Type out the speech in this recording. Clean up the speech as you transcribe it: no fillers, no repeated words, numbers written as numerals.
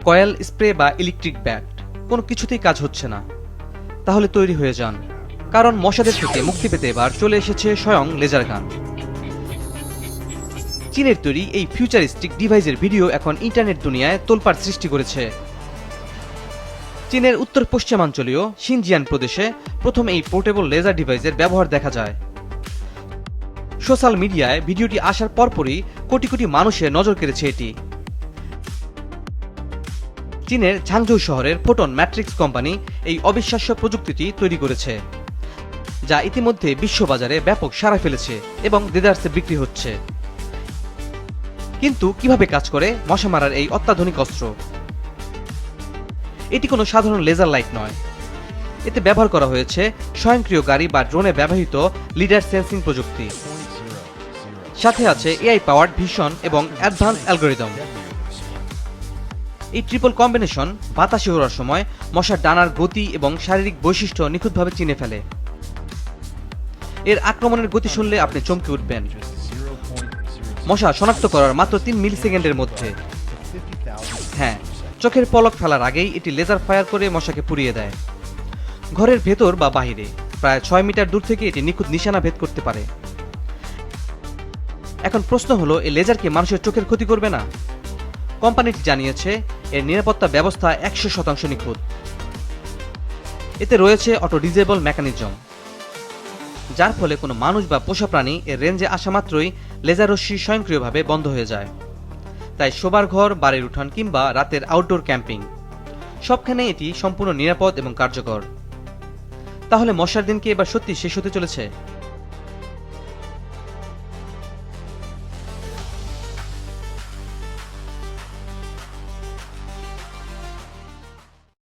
Coil spray বা electric bat কোনো কিছুতেই কাজ হচ্ছে না, তাহলে তৈরি হয়ে যান, কারণ মশাদের থেকে মুক্তি পেতে এবার চলে এসেছে স্বয়ং লেজার গান। চীনের তৈরি এই ফিউচারিস্টিক ডিভাইসের ভিডিও এখন ইন্টারনেট দুনিয়ায় তোলপাড় সৃষ্টি করেছে। চীনের উত্তর পশ্চিমাঞ্চলীয় শিনজিয়ান প্রদেশে প্রথম এই পোর্টেবল লেজার ডিভাইসের ব্যবহার দেখা যায়। সোশ্যাল মিডিয়ায় ভিডিওটি আসার পরপরই কোটি কোটি মানুষের নজর কেড়েছে এটি। চীনের ঝাংঝৌ শহরের ফোটন ম্যাট্রিক্স কোম্পানি এই অবিশ্বাস্য প্রযুক্তিটি তৈরি করেছে, যা ইতিমধ্যে বিশ্ববাজারে ব্যাপক সাড়া ফেলেছে এবং দেদারসে বিক্রি হচ্ছে। কিন্তু কিভাবে কাজ করে মশা মারার এই অত্যাধুনিক অস্ত্র? এটি কোনো সাধারণ লেজার লাইট নয়, এতে ব্যবহার করা হয়েছে স্বয়ংক্রিয় গাড়ি বা ড্রোনে ব্যবহৃত লিডার সেন্সিং প্রযুক্তি। সাথে আছে এআই পাওয়ার্ড ভিশন এবং অ্যাডভান্স অ্যালগোরিদম। এই ট্রিপল কম্বিনেশন বাতাসে ওড়ার সময় মশার ডানার গতি এবং শারীরিক বৈশিষ্ট্য নিখুঁতভাবে চিনে ফেলে। এর আক্রমণের গতি শুনলে আপনি চমকে উঠবেন। মশা শনাক্ত করার মাত্র 3 মিলিসেকেন্ডের মধ্যে। হ্যাঁ, চোখের পলক ফেলার আগেই এটি লেজার ফায়ার করে মশাকে পুড়িয়ে দেয়। ঘরের ভেতর বা বাহিরে প্রায় 6 মিটার দূর থেকে এটি নিখুঁত নিশানা ভেদ করতে পারে। এখন প্রশ্ন হলো, এই লেজার কি মানুষের চোখের ক্ষতি করবে না? কোম্পানিটি জানিয়েছে এর নিরাপত্তা ব্যবস্থা 100% নিখুঁত। এতে রয়েছে অটো ডিজেবল মেকানিজম, যার ফলে কোনো মানুষ বা পোষা প্রাণী এর রেঞ্জে আসা মাত্রই লেজার রশ্মি স্বয়ংক্রিয়ভাবে বন্ধ হয়ে যায়। তাই শোবার ঘর, বাড়ির উঠান কিংবা রাতের আউটডোর ক্যাম্পিং সবখানে এটি সম্পূর্ণ নিরাপদ এবং কার্যকর। তাহলে মশার দিন কি এবার সত্যি শেষ হতে চলেছে?